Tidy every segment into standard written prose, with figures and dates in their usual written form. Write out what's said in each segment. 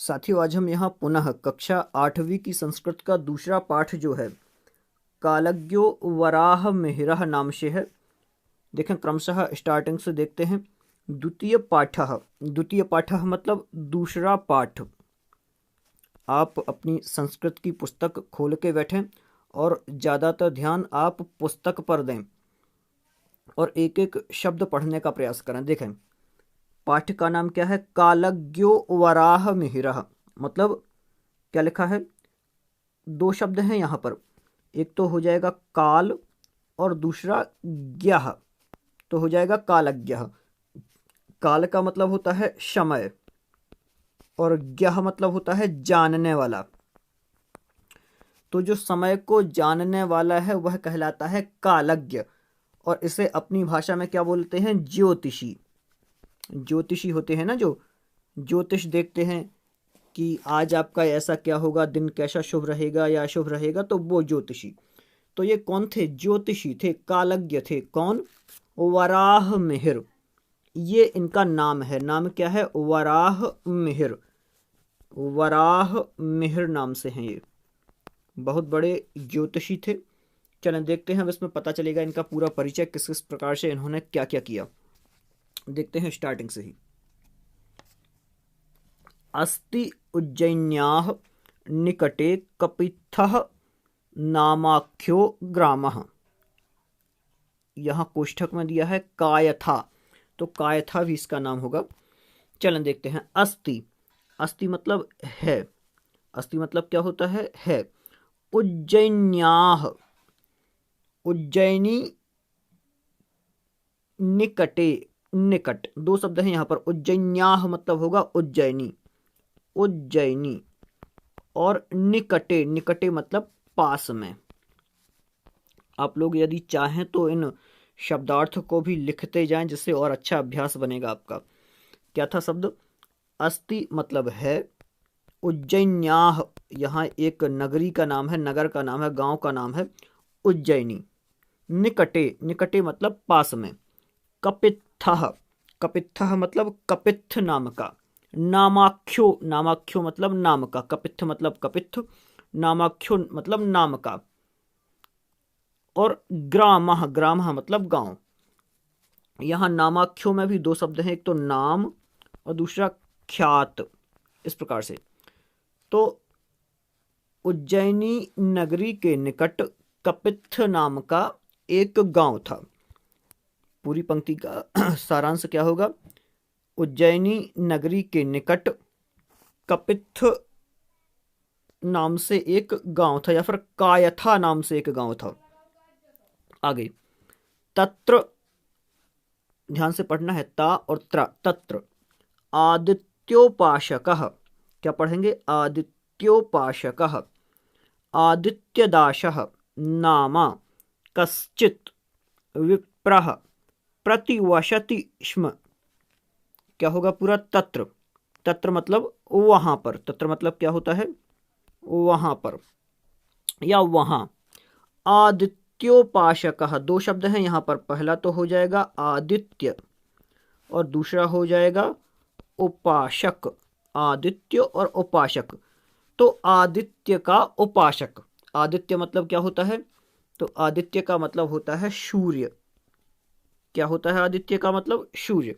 साथियों, आज हम यहाँ पुनः कक्षा 8वीं की संस्कृत का दूसरा पाठ जो है कालज्ञो वराह मिहिरः नाम से है। देखें, क्रमशः स्टार्टिंग से देखते हैं। द्वितीय पाठः मतलब दूसरा पाठ। आप अपनी संस्कृत की पुस्तक खोल के बैठें और ज़्यादातर ध्यान आप पुस्तक पर दें और एक एक शब्द पढ़ने का प्रयास करें। देखें, पाठ का नाम क्या है? कालज्ञो वराह मिहिरः। मतलब क्या लिखा है? दो शब्द हैं यहाँ पर। एक तो हो जाएगा काल और दूसरा ज्ञः, तो हो जाएगा कालज्ञः। काल का मतलब होता है समय और ज्ञः मतलब होता है जानने वाला। तो जो समय को जानने वाला है वह कहलाता है कालज्ञ, और इसे अपनी भाषा में क्या बोलते हैं? ज्योतिषी। ज्योतिषी होते हैं ना, जो ज्योतिष देखते हैं कि आज आपका ऐसा क्या होगा, दिन कैसा शुभ रहेगा या अशुभ रहेगा, तो वो ज्योतिषी। तो ये कौन थे? ज्योतिषी थे, कालज्ञ थे। कौन? वराह मिहिर, ये इनका नाम है। नाम क्या है? वराह मिहिर। वराह मिहिर नाम से हैं ये। बहुत बड़े ज्योतिषी थे। चलें देखते हैं, अब इसमें पता चलेगा इनका पूरा परिचय, किस किस प्रकार से इन्होंने क्या क्या किया। देखते हैं स्टार्टिंग से ही। अस्ति उज्जैन्याः निकटे कपित्थः नामाख्यो ग्रामः। यहाँ कोष्ठक में दिया है कायथा, तो कायथा भी इसका नाम होगा। चलें देखते हैं। अस्ति, अस्ति मतलब है। अस्ति मतलब क्या होता है? है। उज्जैन्याः, उज्जैनी, निकटे, निकट, दो शब्द हैं यहाँ पर। उज्जैन्याः मतलब होगा उज्जैनी, उज्जैनी, और निकटे, निकटे मतलब पास में। आप लोग यदि चाहें तो इन शब्दार्थ को भी लिखते जाएं, जिससे और अच्छा अभ्यास बनेगा आपका। क्या था शब्द? अस्ति मतलब है। उज्जैन्याः, यहाँ एक नगरी का नाम है, नगर का नाम है, गांव का नाम है उज्जैनी। निकटे, निकटे मतलब पास में। कपित्थः, कपित्थः मतलब कपित्थ नाम का। नामाख्यो, नामाख्यो मतलब नाम का। कपित्थ मतलब कपित्थ, नामाख्यो मतलब नाम का। और ग्रामः, ग्रामः मतलब गांव। यहाँ नामाख्यो में भी दो शब्द हैं, एक तो नाम और दूसरा ख्यात। इस प्रकार से तो उज्जैनी नगरी के निकट कपित्थ नाम का एक गांव था। पूरी पंक्ति का सारांश क्या होगा? उज्जैनी नगरी के निकट कपित्थ नाम से एक गांव था, या फिर कायथा नाम से एक गांव था। आगे, तत्र, ध्यान से पढ़ना है, ता और त्र। तत्र आदित्योपासकः, क्या पढ़ेंगे? आदित्योपासकः आदित्यदासः नाम कश्चित् विप्रः प्रतिवसति स्म। क्या होगा पूरा? तत्र, तत्र मतलब वहां पर। तत्र मतलब क्या होता है? वहां पर या वहां। आदित्योपासकः, दो शब्द हैं यहाँ पर। पहला तो हो जाएगा आदित्य और दूसरा हो जाएगा उपासक। आदित्य और उपासक, तो आदित्य का उपासक। आदित्य मतलब क्या होता है? तो आदित्य का मतलब होता है सूर्य। क्या होता है आदित्य का मतलब? सूर्य।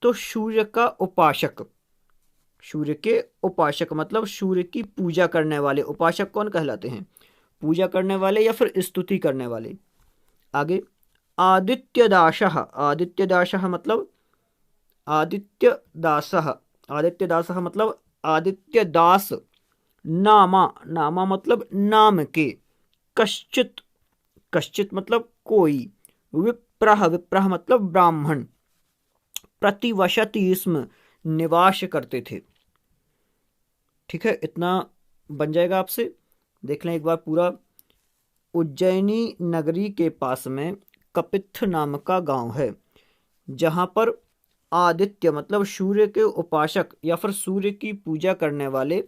तो सूर्य का उपासक, सूर्य के उपासक मतलब सूर्य की पूजा करने वाले। उपासक कौन कहलाते हैं? पूजा करने वाले या फिर स्तुति करने वाले। आगे, आदित्यदासः, आदित्यदासः मतलब आदित्यदासः, आदित्यदासः मतलब आदित्यदास। नामा, नामा मतलब नाम के। कश्चित, कश्चित मतलब कोई। विप्रः, विप्रः मतलब ब्राह्मण। प्रतिवसति स्म, निवास करते थे। ठीक है, इतना बन जाएगा आपसे। देख लें एक बार पूरा। उज्जैनी नगरी के पास में कपित्थ नाम का गांव है, जहां पर आदित्य मतलब सूर्य के उपासक या फिर सूर्य की पूजा करने वाले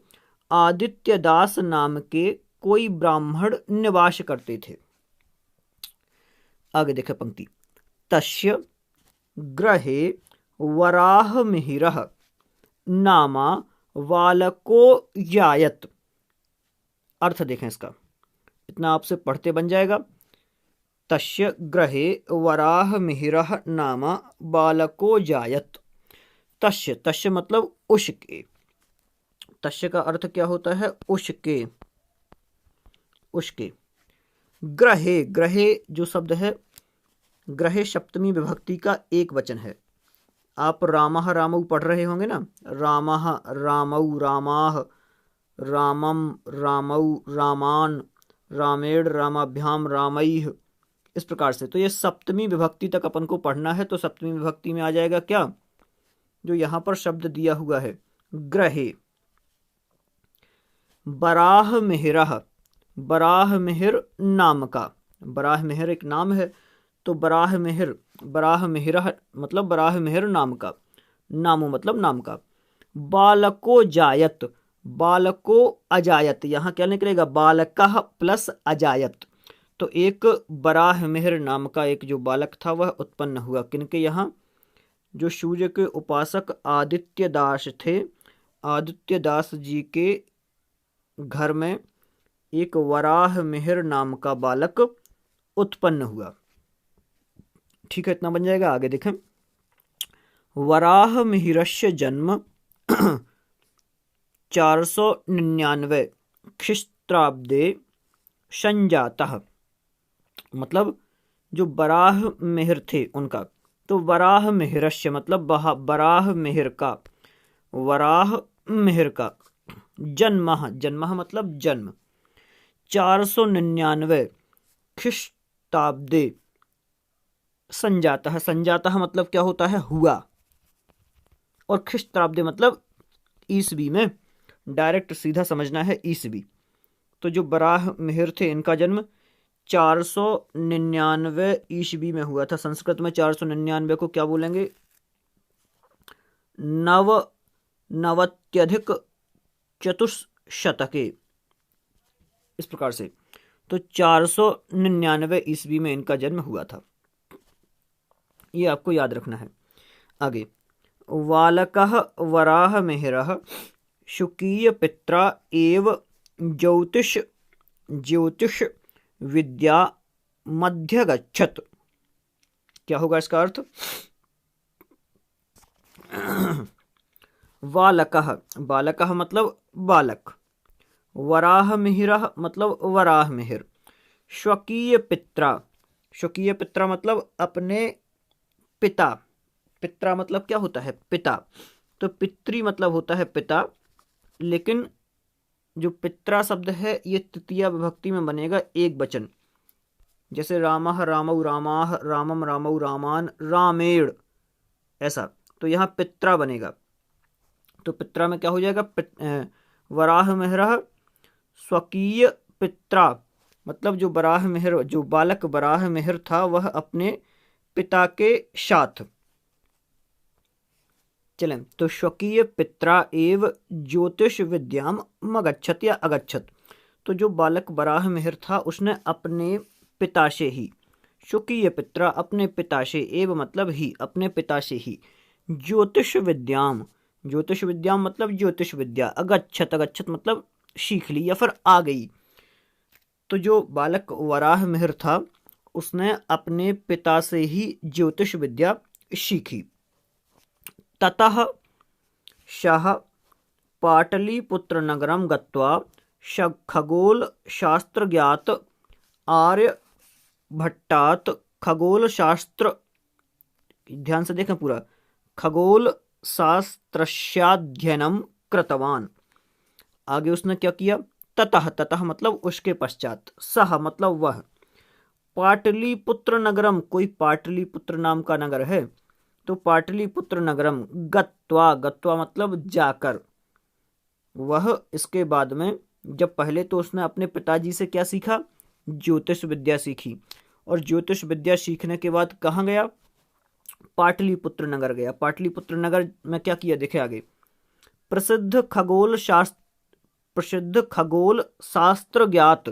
आदित्यदास नाम के कोई ब्राह्मण निवास करते थे। आगे देखें पंक्ति। तस्य ग्रहे वराहमिहिरः नामा बालको जायत। अर्थ देखें इसका, इतना आपसे पढ़ते बन जाएगा। तस्य गृहे वराह मिहिरः नाम बालको जायत। तस्य, तस्य मतलब उसके, तस्य का अर्थ क्या होता है? उसके, उसके। ग्रहे, ग्रहे जो शब्द है, ग्रहे सप्तमी विभक्ति का एक वचन है। आप रामः रामौ पढ़ रहे होंगे ना, रामः रामौ रामाः, रामम रामौ रामान, रामेण रामाभ्याम रामैः, इस प्रकार से। तो ये सप्तमी विभक्ति तक अपन को पढ़ना है। तो सप्तमी विभक्ति में आ जाएगा क्या? जो यहाँ पर शब्द दिया हुआ है, ग्रहे। बराह मिहिरः, बराह मिहिर नाम का, बराह मिहिर एक नाम है, तो बराह मिहिर, बराह मिहिरः मतलब बराह मिहिर नाम का, नामो मतलब नाम का। बालको जायत, बालको अजायत, यहाँ क्या निकलेगा? बालकः प्लस अजायत। तो एक बराह मिहिर नाम का एक जो बालक था वह उत्पन्न हुआ। किनके यहाँ? जो सूर्य के उपासक आदित्य दास थे, आदित्य दास जी के घर में एक वराह मिहिर नाम का बालक उत्पन्न हुआ। ठीक है, इतना बन जाएगा। आगे देखें, वराह मिहिरस्य जन्म 499 ख्रीष्टाब्दे संजातः। मतलब जो बराह मिहिर थे उनका, तो वराह मिहिरस्य मतलब बराह मिहिर का, वराह मिहिर का जन्म, जन्म मतलब जन्म, 499 ख्रीष्टाब्दे संजातः, संजातः मतलब क्या होता है? हुआ। और ख्रीष्टाब्दे मतलब ईसवी में, डायरेक्ट सीधा समझना है ईसवी। तो जो बराह मिहिर थे इनका जन्म 499 ईसवी में हुआ था। संस्कृत में 499 को क्या बोलेंगे? नवत्यधिक चतुष्शतके, इस प्रकार से। तो 499 ईस्वी में इनका जन्म हुआ था, ये आपको याद रखना है। आगे, बालकः वराह मिहिरः शुकीय पित्रा एव ज्योतिष विद्या मध्यगच्छत्। क्या होगा इसका अर्थ? बालकः, बालकः मतलब बालक, वराह मिहिरः मतलब वराह मिहिर, स्वकीय पित्रा, स्वकीय पित्रा मतलब अपने पिता, पित्रा मतलब क्या होता है? पिता। तो पितृ मतलब होता है पिता, लेकिन जो पित्रा शब्द है ये तृतीया विभक्ति में बनेगा एक वचन। जैसे रामः रामौ रामाः, रामम रामौ रामान, रामेण, ऐसा। तो यहाँ पित्रा बनेगा। तो पित्रा में क्या हो जाएगा? वराह मिहिरः स्वकीय पित्रा, मतलब जो बराह मिहिर, जो बालक बराह मिहिर था वह अपने पिता के साथ। चलें, तो स्वकीय पित्रा एव ज्योतिष विद्याम मगच्छत या अगच्छत। तो जो बालक बराह मिहिर था उसने अपने पिता से ही, स्वकीय पित्रा अपने पिता से, एव मतलब ही, अपने पिता से ही, ज्योतिष विद्याम, ज्योतिष विद्याम मतलब ज्योतिष विद्या, अगच्छत, अगच्छत मतलब सीख ली या फिर आ गई। तो जो बालक वराह मिहिर था उसने अपने पिता से ही ज्योतिष विद्या सीखी। ततः सः पाटलिपुत्र नगरं गत्वा खगोल शास्त्र ज्ञात आर्यभट्टात् खगोल शास्त्र, ध्यान से देखें पूरा, खगोल शास्त्रस्याध्ययनं कृतवान। आगे उसने क्या किया? ततः, ततः मतलब उसके पश्चात, सह मतलब वह, पाटलिपुत्र नगरम, कोई पाटलिपुत्र नाम का नगर है, तो पाटलिपुत्र नगरम, गत्वा, गत्वा मतलब जाकर, वह इसके बाद में, जब पहले तो उसने अपने पिताजी से क्या सीखा? ज्योतिष विद्या सीखी, और ज्योतिष विद्या सीखने के बाद कहाँ गया? पाटलिपुत्र नगर गया। पाटलिपुत्र नगर में क्या किया? देखे आगे, प्रसिद्ध खगोल शास्त्र ज्ञात,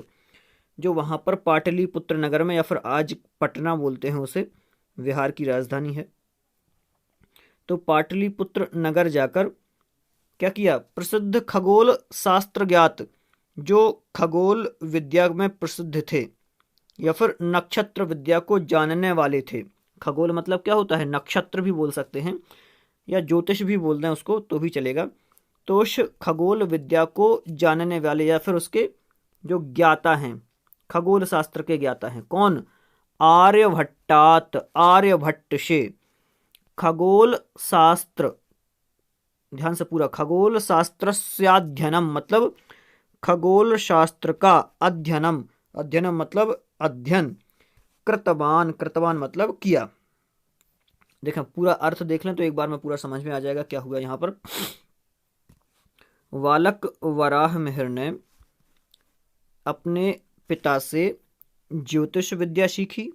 जो वहां पर पाटलिपुत्र नगर में, या फिर आज पटना बोलते हैं उसे, बिहार की राजधानी है, तो पाटलिपुत्र नगर जाकर क्या किया, प्रसिद्ध खगोल शास्त्र ज्ञात, जो खगोल विद्या में प्रसिद्ध थे या फिर नक्षत्र विद्या को जानने वाले थे। खगोल मतलब क्या होता है, नक्षत्र भी बोल सकते हैं या ज्योतिष भी बोल दें उसको तो भी चलेगा। तो उस खगोल विद्या को जानने वाले या फिर उसके जो ज्ञाता हैं, खगोल शास्त्र के ज्ञाता हैं, कौन, आर्यभट्टात, आर्यभट्ट से। खगोल शास्त्र, ध्यान से पूरा, खगोल शास्त्रस्याध्ययनम मतलब खगोल शास्त्र का अध्ययनम, अध्ययनम मतलब अध्ययन, कृतवान, कृतवान मतलब किया। देखें पूरा अर्थ देख लें तो एक बार में पूरा समझ में आ जाएगा क्या हुआ यहाँ पर। वालक वराह मिहिर ने अपने पिता से ज्योतिष विद्या सीखी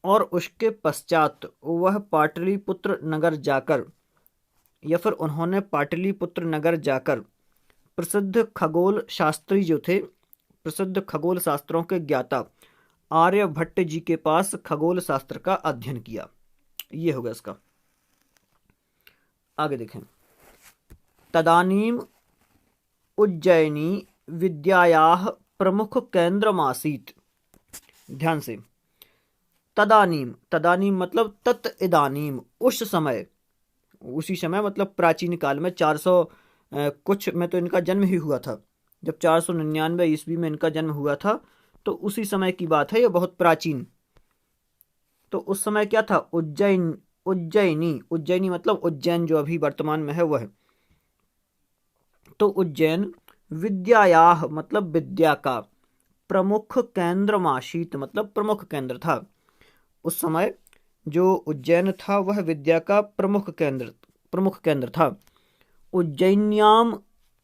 और उसके पश्चात वह पाटलिपुत्र नगर जाकर या फिर उन्होंने पाटलिपुत्र नगर जाकर प्रसिद्ध खगोल शास्त्री जो थे, प्रसिद्ध खगोल शास्त्रों के ज्ञाता आर्यभट्ट जी के पास खगोल शास्त्र का अध्ययन किया। ये होगा इसका। आगे देखें, तदानीम उज्जैनी विद्यायाः प्रमुख केंद्रमासीत। ध्यान से, तदानीम, तदानीम मतलब तत् इदानीम, उस समय, उसी समय मतलब प्राचीन काल में 400 कुछ में तो इनका जन्म ही हुआ था। जब 499 ईस्वी में इनका जन्म हुआ था तो उसी समय की बात है, ये बहुत प्राचीन। तो उस समय क्या था, उज्जैन, उज्जैनी, उज्जैनी मतलब उज्जैन जो अभी वर्तमान में है वह। तो उज्जैन विद्यायाह मतलब विद्या का, प्रमुख केंद्रमासीत मतलब प्रमुख केंद्र था। उस समय जो उज्जैन था वह विद्या का प्रमुख केंद्र था। उज्जैन्याम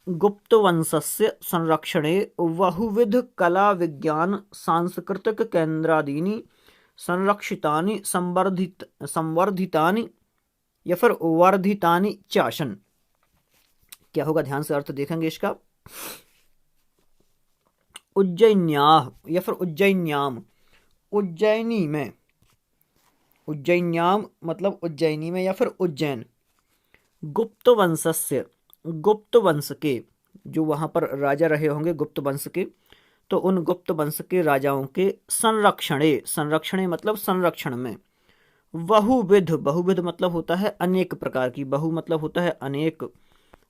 गुप्त वंशस्य संरक्षणे बहुविध कला विज्ञान सांस्कृतिक केंद्रादीनि संरक्षितानि संवर्धितानि या फिर वर्धितानि चाशन। क्या होगा, ध्यान से अर्थ देखेंगे इसका। उज्जैन्याह या फिर उज्जैन्याम, उज्जैनी में, उज्जैन्याम मतलब उज्जैनी में या फिर उज्जैन, गुप्त वंशस्य, गुप्त वंश के, जो वहां पर राजा रहे होंगे गुप्त वंश के, तो उन गुप्त वंश के राजाओं के संरक्षणे, संरक्षणे मतलब संरक्षण में, बहुविध, बहुविध मतलब होता है अनेक प्रकार की, बहु मतलब होता है अनेक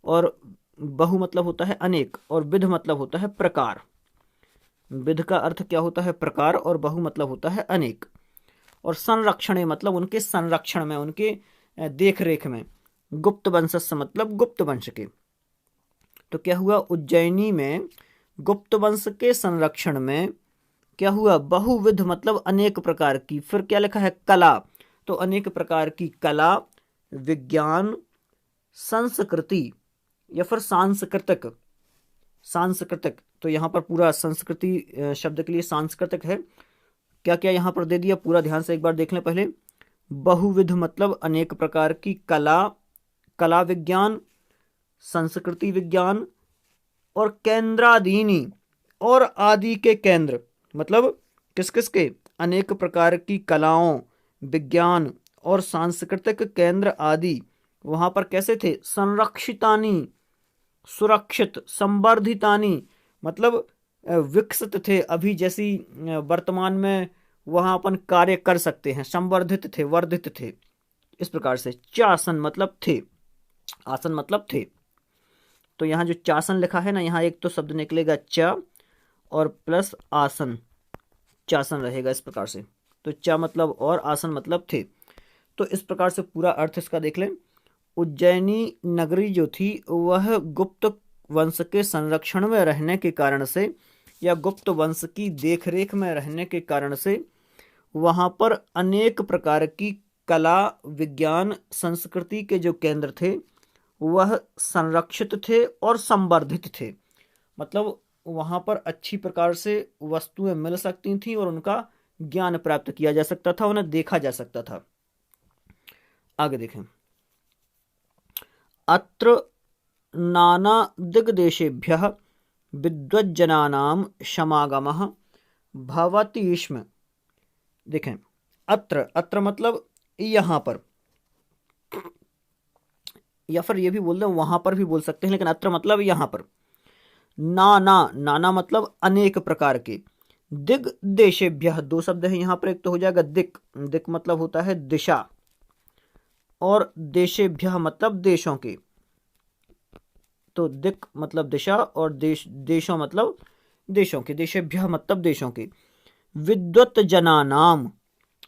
और बहु मतलब होता है अनेक और विध मतलब होता है प्रकार। विध का अर्थ क्या होता है, प्रकार, और बहु मतलब होता है अनेक। और संरक्षणे मतलब उनके संरक्षण में, उनके देख रेख में। गुप्त वंशस्य मतलब गुप्त वंश के। तो क्या हुआ, उज्जैनी में गुप्त वंश के संरक्षण में क्या हुआ, बहुविध मतलब अनेक प्रकार की, फिर क्या लिखा है, कला, तो अनेक प्रकार की कला, विज्ञान, संस्कृति या फिर सांस्कृतिक, सांस्कृतिक, तो यहाँ पर पूरा संस्कृति शब्द के लिए सांस्कृतिक है। क्या क्या यहाँ पर दे दिया, पूरा ध्यान से एक बार देख लें पहले। बहुविध मतलब अनेक प्रकार की कला, कला विज्ञान, संस्कृति विज्ञान, और केंद्रादीनी और आदि के केंद्र, मतलब किस किस के, अनेक प्रकार की कलाओं, विज्ञान और सांस्कृतिक केंद्र आदि वहां पर कैसे थे, संरक्षितानी, सुरक्षित, संवर्धितानी मतलब विकसित थे, अभी जैसी वर्तमान में वहां अपन कार्य कर सकते हैं, संवर्धित थे, वर्धित थे, इस प्रकार से। चासन मतलब थे, आसन मतलब थे। तो यहाँ जो चासन लिखा है ना, यहाँ एक तो शब्द निकलेगा च और प्लस आसन, चासन रहेगा इस प्रकार से। तो च मतलब और, आसन मतलब थे। तो इस प्रकार से पूरा अर्थ इसका देख लें। उज्जैनी नगरी जो थी वह गुप्त वंश के संरक्षण में रहने के कारण से या गुप्त वंश की देखरेख में रहने के कारण से वहां पर अनेक प्रकार की कला, विज्ञान, संस्कृति के जो केंद्र थे वह संरक्षित थे और संवर्धित थे। मतलब वहां पर अच्छी प्रकार से वस्तुएं मिल सकती थीं और उनका ज्ञान प्राप्त किया जा सकता था, उन्हें देखा जा सकता था। आगे देखें, अत्र नाना दिग्देशेभ्यः विद्वज्जनानां समागमः भवति स्म। देखें, अत्र, अत्र मतलब यहाँ पर, या फिर ये भी बोल दें वहां पर भी बोल सकते हैं, लेकिन अत्र मतलब यहाँ पर। नाना, नाना मतलब अनेक प्रकार के। दिग देशेभ्यः, दो शब्द है यहाँ पर, एक तो हो जाएगा दिक, दिक मतलब होता है दिशा, और देशेभ्यः मतलब देशों के। तो दिक मतलब दिशा और देशों मतलब देशों के, देशेभ्यः मतलब देशों के। विद्वत जनानाम,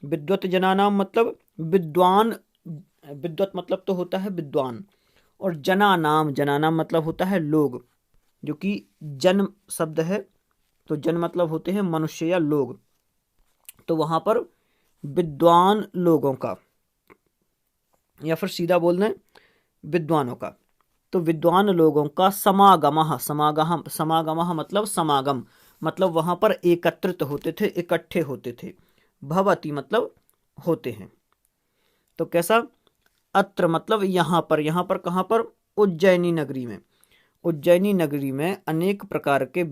विद्वत जनानाम मतलब विद्वान, विद्वत मतलब तो होता है विद्वान, और जनानाम, जनानाम मतलब होता है लोग, जो कि जन शब्द है, तो जन मतलब होते हैं मनुष्य या लोग, तो वहां पर विद्वान लोगों का, या फिर सीधा बोल दें विद्वानों का। तो विद्वान लोगों का समागमः, समागमः मतलब समागम, मतलब वहां पर एकत्रित होते थे, इकट्ठे होते थे। भवति मतलब होते हैं। तो कैसा, अत्र मतलब यहाँ पर, यहाँ पर कहाँ पर, उज्जैनी नगरी में, उज्जैनी नगरी में अनेक प्रकार के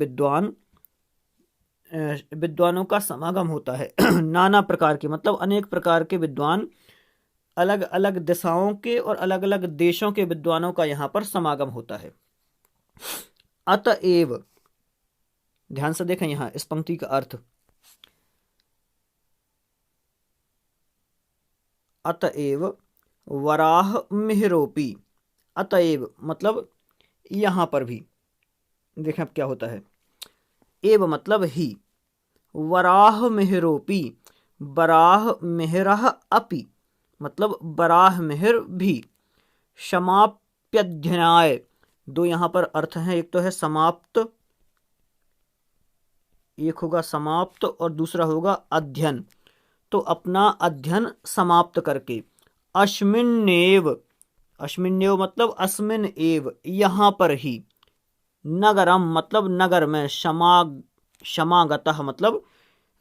विद्वानों का समागम होता है। नाना प्रकार के मतलब अनेक प्रकार के विद्वान, अलग अलग दिशाओं के और अलग अलग देशों के विद्वानों का यहाँ पर समागम होता है। अतएव, ध्यान से देखें यहाँ इस पंक्ति का अर्थ, अतएव वराह मिहिरोपी, अतएव मतलब यहाँ पर भी, देखें अब क्या होता है, एव मतलब ही, वराह मिहिरोपी, बराह मिहिरः अपि मतलब बराह मिहिर भी, समाप्यध्ययनाय, दो यहाँ पर अर्थ हैं, एक तो है समाप्त, एक होगा समाप्त और दूसरा होगा अध्ययन, तो अपना अध्ययन समाप्त करके। अस्मिन्नेव, अस्मिन्नेव मतलब अस्मिन एव यहाँ पर ही, नगरम मतलब नगर में, क्षमागतः मतलब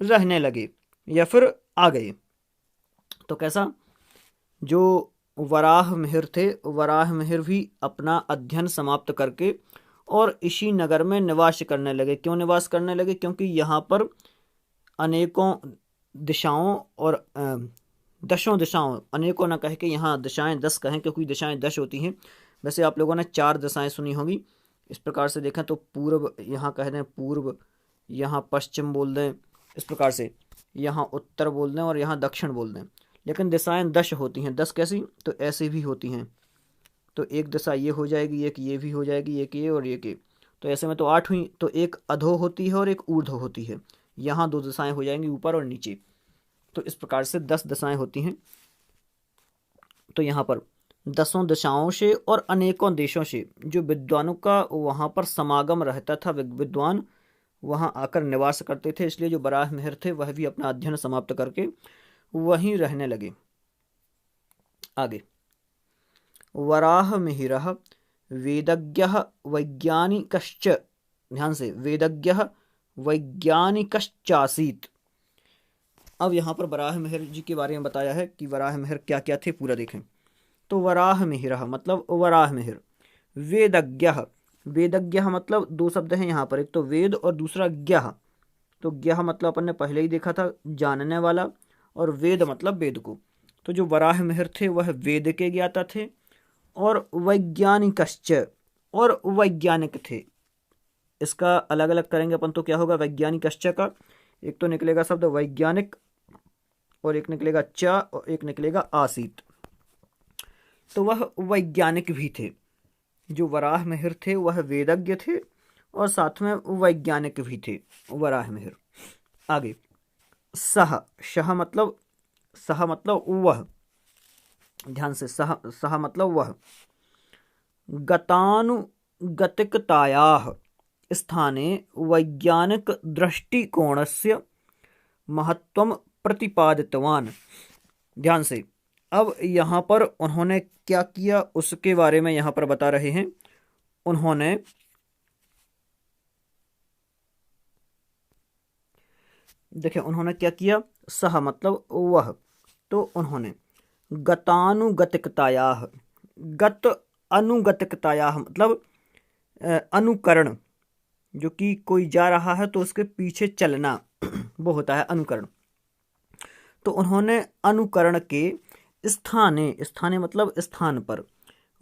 रहने लगे या फिर आ गए। तो कैसा, जो वराह मिहिर थे, वराह मिहिर भी अपना अध्ययन समाप्त करके और इसी नगर में निवास करने लगे। क्यों निवास करने लगे, क्योंकि यहाँ पर अनेकों दिशाओं और दशों दिशाओं, अनेकों न कह के यहाँ दिशाएं 10 कहें, क्योंकि दिशाएं 10 होती हैं। वैसे आप लोगों ने 4 दिशाएं सुनी होगी। इस प्रकार से देखें तो पूर्व यहाँ कह दें पूर्व, यहाँ पश्चिम बोल दें, इस प्रकार से यहाँ उत्तर बोल दें और यहाँ दक्षिण बोल दें, लेकिन दिशाएं 10 होती हैं। 10 कैसी, तो ऐसी भी होती हैं। तो एक दिशा ये हो जाएगी, एक ये भी हो जाएगी, एक ये और एक ये, तो ऐसे में तो 8 हुई। तो एक अधो होती है और एक ऊर्ध्व होती है, यहाँ 2 दिशाएं हो जाएंगी, ऊपर और नीचे। तो इस प्रकार से 10 दिशाएं होती हैं। तो यहाँ पर 10 दिशाओं से और अनेकों देशों से जो विद्वानों का वहाँ पर समागम रहता था, विद्वान वहाँ आकर निवास करते थे, इसलिए जो बराह मिहिर थे वह भी अपना अध्ययन समाप्त करके वहीं रहने लगे। आगे, वराह मिहिरः वेदज्ञः वैज्ञानिकश्च, ध्यान से, वेदज्ञः वैज्ञानिकश्चासीत्। अब यहाँ पर वराह मिहिर जी के बारे में बताया है कि वराह मिहिर क्या क्या थे, पूरा देखें। तो वराह मिहिरः मतलब वराह मिहिर, वेदज्ञः, वेदज्ञः मतलब 2 शब्द हैं यहाँ पर, एक तो वेद और दूसरा ज्ञः। तो ज्ञः मतलब अपन ने पहले ही देखा था, जानने वाला, और वेद मतलब वेद को। तो जो वराह मिहिर थे वह वेद के ज्ञाता थे, और वैज्ञानिकश्च, और वैज्ञानिक थे। इसका अलग अलग करेंगे अपन तो क्या होगा, वैज्ञानिकश्च का एक तो निकलेगा शब्द वैज्ञानिक, और एक निकलेगा च, और एक निकलेगा आसीत। तो वह वैज्ञानिक भी थे। जो वराह मिहिर थे वह वेदज्ञ थे और साथ में वैज्ञानिक भी थे, वराह मिहिर। आगे, सह, सह मतलब वह, ध्यान से, सह मतलब वह, गतानुगतिकतायाः स्थाने वैज्ञानिक दृष्टिकोणस्य महत्वं प्रतिपादितवान। ध्यान से, अब यहाँ पर उन्होंने क्या किया उसके बारे में यहाँ पर बता रहे हैं। उन्होंने देखिए, उन्होंने क्या किया, सह मतलब वह, तो उन्होंने गतानुगतिकतायाः, गत अनुगतिकतायाः मतलब अनुकरण, जो कि कोई जा रहा है तो उसके पीछे चलना, वो होता है अनुकरण। तो उन्होंने अनुकरण के स्थाने, स्थाने मतलब स्थान पर,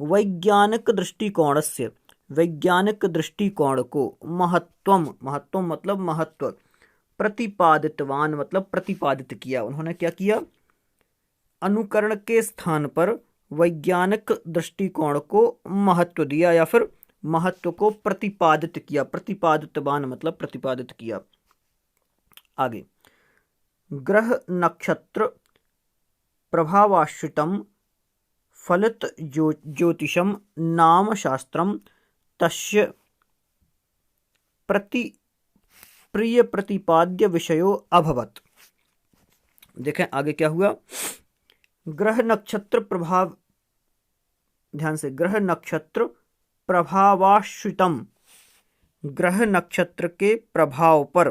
वैज्ञानिक दृष्टिकोणस्य, वैज्ञानिक दृष्टिकोण को महत्वम, महत्वम मतलब महत्व, प्रतिपादितवान मतलब प्रतिपादित किया। उन्होंने क्या किया? अनुकरण के स्थान पर वैज्ञानिक दृष्टिकोण को महत्व दिया या फिर महत्व को प्रतिपादित किया। प्रतिपादितवान मतलब प्रतिपादित किया। आगे, ग्रह नक्षत्र प्रभावाश्रितम फलित ज्योतिषम नाम शास्त्रम तस्य प्रिय प्रतिपाद्य विषयो अभवत। देखें आगे क्या हुआ। ग्रह नक्षत्र प्रभाव, ध्यान से, ग्रह नक्षत्र प्रभावाश्रितम, ग्रह नक्षत्र के प्रभाव पर,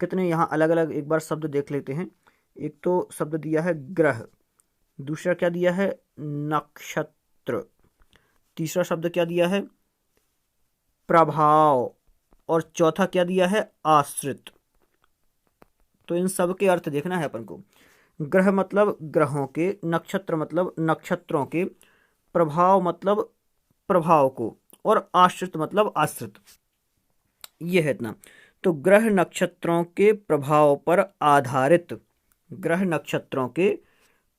कितने यहाँ अलग अलग एक बार शब्द देख लेते हैं। एक तो शब्द दिया है ग्रह, दूसरा क्या दिया है? नक्षत्र, तीसरा शब्द क्या दिया है? प्रभाव, और चौथा क्या दिया है? आश्रित। तो इन सब के अर्थ देखना है अपन को। ग्रह मतलब ग्रहों के, नक्षत्र मतलब नक्षत्रों के, प्रभाव मतलब प्रभाव को, और आश्रित मतलब आश्रित। ये है इतना। तो ग्रह नक्षत्रों के प्रभाव पर आधारित, ग्रह नक्षत्रों के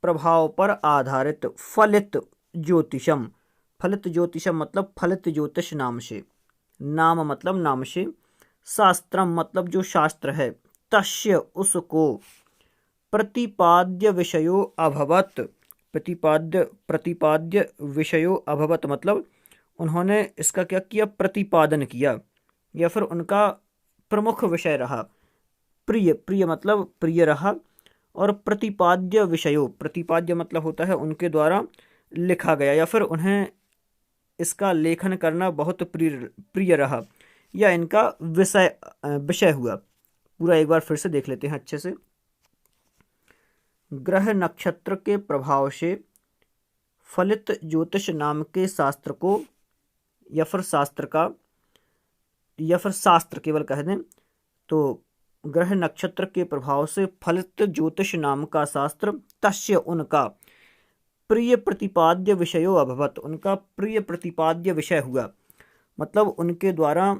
प्रभाव पर आधारित फलित ज्योतिषम, फलित ज्योतिषम मतलब फलित ज्योतिष नाम से, नाम मतलब नाम से, शास्त्रम मतलब जो शास्त्र है, तस्य उसको, प्रतिपाद्य विषयो अभवत, प्रतिपाद्य विषयो अभवत मतलब उन्होंने इसका क्या किया? प्रतिपादन किया, या फिर उनका प्रमुख विषय रहा। प्रिय, प्रिय मतलब प्रिय रहा, और प्रतिपाद्य विषयो, प्रतिपाद्य मतलब होता है उनके द्वारा लिखा गया, या फिर उन्हें इसका लेखन करना बहुत प्रिय रहा, या इनका विषय हुआ। पूरा एक बार फिर से देख लेते हैं अच्छे से। ग्रह नक्षत्र के प्रभाव से फलित ज्योतिष नाम के शास्त्र को, या फिर शास्त्र का, या फिर शास्त्र केवल कह दें तो, ग्रह नक्षत्र के प्रभाव से फलित ज्योतिष नाम का शास्त्र, तस्य उनका, प्रिय प्रतिपाद्य विषयो अभवत, उनका प्रिय प्रतिपाद्य विषय हुआ, मतलब उनके द्वारा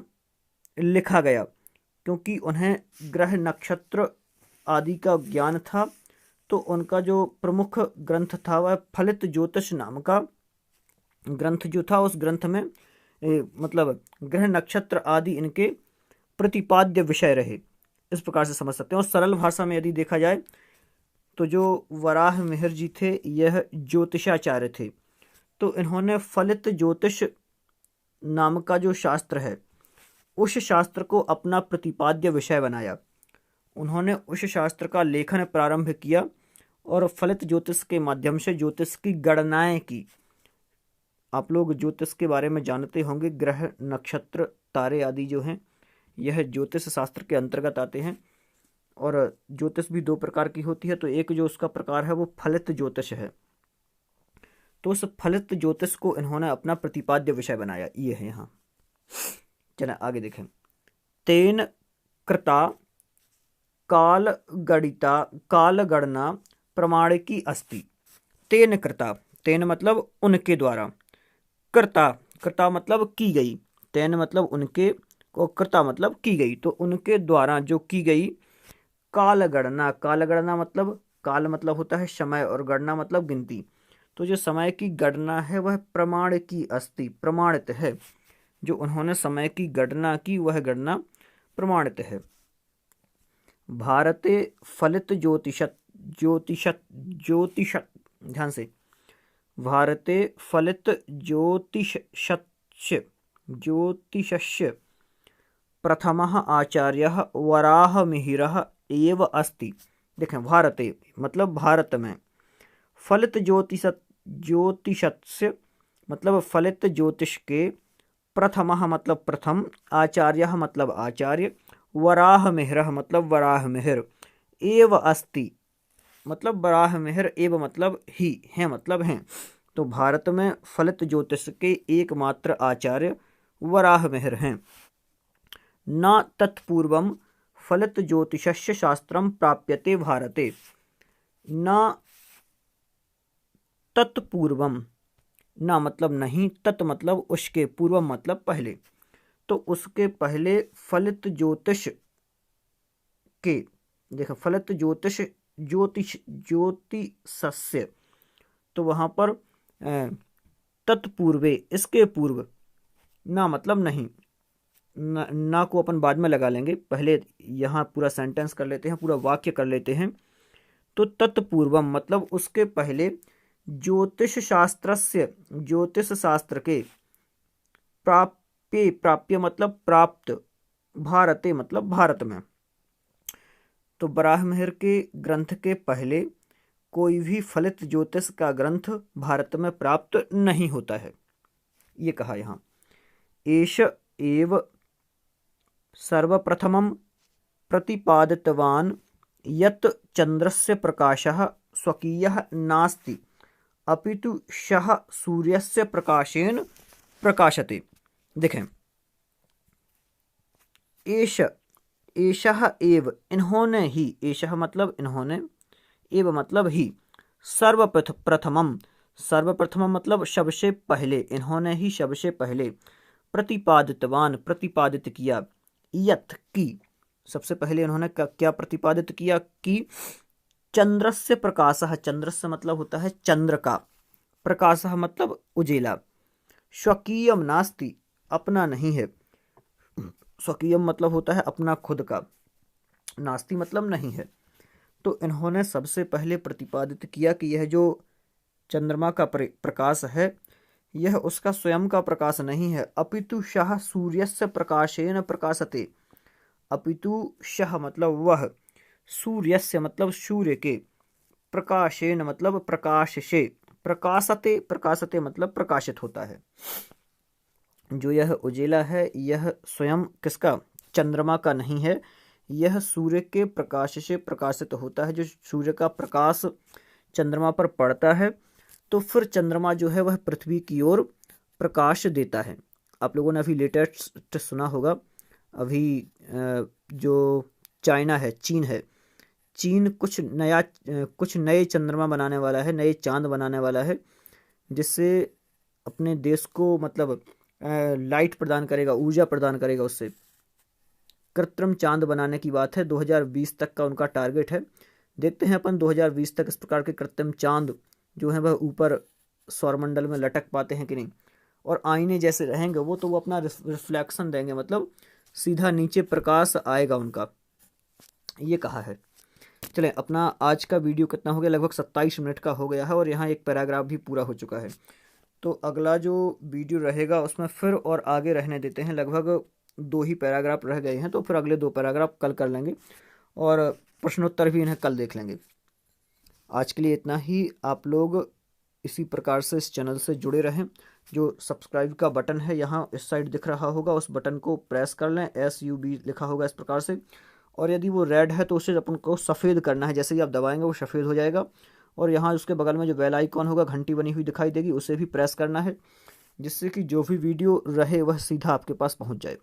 लिखा गया, क्योंकि उन्हें ग्रह नक्षत्र आदि का ज्ञान था। तो उनका जो प्रमुख ग्रंथ था वह फलित ज्योतिष नाम का ग्रंथ जो था, उस ग्रंथ में मतलब ग्रह नक्षत्र आदि इनके प्रतिपाद्य विषय रहे। इस प्रकार से समझ सकते हैं। और सरल भाषा में यदि देखा जाए तो जो वराह मिहिर जी थे यह ज्योतिषाचार्य थे, तो इन्होंने फलित ज्योतिष नाम का जो शास्त्र है उस शास्त्र को अपना प्रतिपाद्य विषय बनाया। उन्होंने उस शास्त्र का लेखन प्रारंभ किया और फलित ज्योतिष के माध्यम से ज्योतिष की गणनाएं की। आप लोग ज्योतिष के बारे में जानते होंगे, ग्रह नक्षत्र तारे आदि जो हैं यह ज्योतिष शास्त्र के अंतर्गत आते हैं। और ज्योतिष भी दो प्रकार की होती है, तो एक जो उसका प्रकार है वो फलित ज्योतिष है। तो उस फलित ज्योतिष को इन्होंने अपना प्रतिपाद्य विषय बनाया। ये है यहाँ। चलिए आगे देखें। तेन कृता काल गणना प्रमाणिकी अस्ति। तेन कृता, तेन मतलब उनके द्वारा, कृता, कृता मतलब की गई, तेन मतलब उनके, और कृता मतलब की गई, तो उनके द्वारा जो की गई काल गणना, काल गणना मतलब, काल मतलब होता है समय और गणना मतलब गिनती। तो जो समय की गणना है वह प्रमाण की अस्ति, प्रमाणित है। जो उन्होंने समय की गणना की वह गणना प्रमाणित है। भारते फलित ज्योतिष, ध्यान से, भारते फलित ज्योतिषस्य प्रथमः आचार्यः वराहमिहिरः एव अस्ति। देखें, भारते मतलब भारत में, फलित ज्योतिषस्य मतलब फलित ज्योतिष के, प्रथमः मतलब प्रथम, आचार्यः मतलब आचार्य, वराहमिहिरः मतलब वराहमिहिर, एव अस्ति मतलब वराहमिहिर, एव मतलब ही है, मतलब हैं। तो भारत में फलित ज्योतिष के एकमात्र आचार्य वराहमिहिर हैं। न तत्पूर्वम फलित ज्योतिषस्य शास्त्रम प्राप्यते भारते। न तत्पूर्वम, ना मतलब नहीं, तत् मतलब उसके, पूर्व मतलब पहले। तो उसके पहले फलित ज्योतिष के, देखो फलित ज्योतिष, ज्योतिष ज्योतिषस्य, तो वहां पर तत्पूर्वे, इसके पूर्व, ना मतलब नहीं, ना को अपन बाद में लगा लेंगे, पहले यहाँ पूरा सेंटेंस कर लेते हैं, पूरा वाक्य कर लेते हैं। तो तत्पूर्वम मतलब उसके पहले, ज्योतिष शास्त्रस्य, ज्योतिष शास्त्र के, प्राप्य, प्राप्य मतलब प्राप्त, भारते मतलब भारत में। तो बराहमिहिर के ग्रंथ के पहले कोई भी फलित ज्योतिष का ग्रंथ भारत में प्राप्त नहीं होता है, ये कहा यहाँ। एष एव सर्वप्रथमं प्रतिपादितवान् यत् चंद्रस्य प्रकाशः स्वकीयः नास्ति अपितु सः सूर्यस्य प्रकाशेन प्रकाशते। देखें, एष, एषः एव, इन्होंने ही, एषः मतलब इन्होंने, एव मतलब ही, सर्वप्रथमम, सर्वप्रथम मतलब सबसे पहले, इन्होंने ही सबसे पहले, प्रतिपादितवान प्रतिपादित किया, यत् की, सबसे पहले इन्होंने क्या प्रतिपादित किया कि चंद्रस्य प्रकाशः, चंद्रस्य मतलब होता है चंद्र का, प्रकाशः मतलब उजेला, स्वकीयम नास्ति अपना नहीं है, स्वकीयम मतलब होता है अपना खुद का, नास्ति मतलब नहीं है। तो इन्होंने सबसे पहले प्रतिपादित किया कि यह जो चंद्रमा का प्रकाश है, यह उसका स्वयं का प्रकाश नहीं है, अपितु सः सूर्यस्य प्रकाशेन प्रकाशते, अपितु सः मतलब वह, सूर्यस्य मतलब सूर्य के, प्रकाशेन मतलब प्रकाश से, प्रकाशते, प्रकाशते मतलब प्रकाशित होता है। जो यह उजेला है यह स्वयं किसका, चंद्रमा का नहीं है, यह सूर्य के प्रकाश से प्रकाशित होता है। जो सूर्य का प्रकाश चंद्रमा पर पड़ता है तो फिर चंद्रमा जो है वह पृथ्वी की ओर प्रकाश देता है। आप लोगों ने अभी लेटेस्ट सुना होगा, अभी जो चाइना है, चीन है, चीन कुछ नए चंद्रमा बनाने वाला है, नए चांद बनाने वाला है, जिससे अपने देश को मतलब लाइट प्रदान करेगा, ऊर्जा प्रदान करेगा। उससे कृत्रिम चांद बनाने की बात है, 2020 तक का उनका टारगेट है। देखते हैं अपन 2020 तक इस प्रकार के कृत्रिम चांद जो है वह ऊपर सौरमंडल में लटक पाते हैं कि नहीं, और आईने जैसे रहेंगे वो, तो वो अपना रिफ्लेक्शन देंगे, मतलब सीधा नीचे प्रकाश आएगा उनका, ये कहा है। चलें, अपना आज का वीडियो कितना हो गया, लगभग 27 मिनट का हो गया है, और यहाँ एक पैराग्राफ भी पूरा हो चुका है। तो अगला जो वीडियो रहेगा उसमें फिर और आगे रहने देते हैं, लगभग 2 ही पैराग्राफ रह गए हैं, तो फिर अगले 2 पैराग्राफ कल कर लेंगे, और प्रश्नोत्तर भी इन्हें कल देख लेंगे। आज के लिए इतना ही। आप लोग इसी प्रकार से इस चैनल से जुड़े रहें। जो सब्सक्राइब का बटन है यहाँ इस साइड दिख रहा होगा, उस बटन को प्रेस कर लें, SUB लिखा होगा इस प्रकार से, और यदि वो रेड है तो उसे अपन को सफ़ेद करना है, जैसे ही आप दबाएंगे वो सफ़ेद हो जाएगा। और यहाँ उसके बगल में जो बेल आइकॉन होगा, घंटी बनी हुई दिखाई देगी, उसे भी प्रेस करना है, जिससे कि जो भी वीडियो रहे वह सीधा आपके पास पहुँच जाए।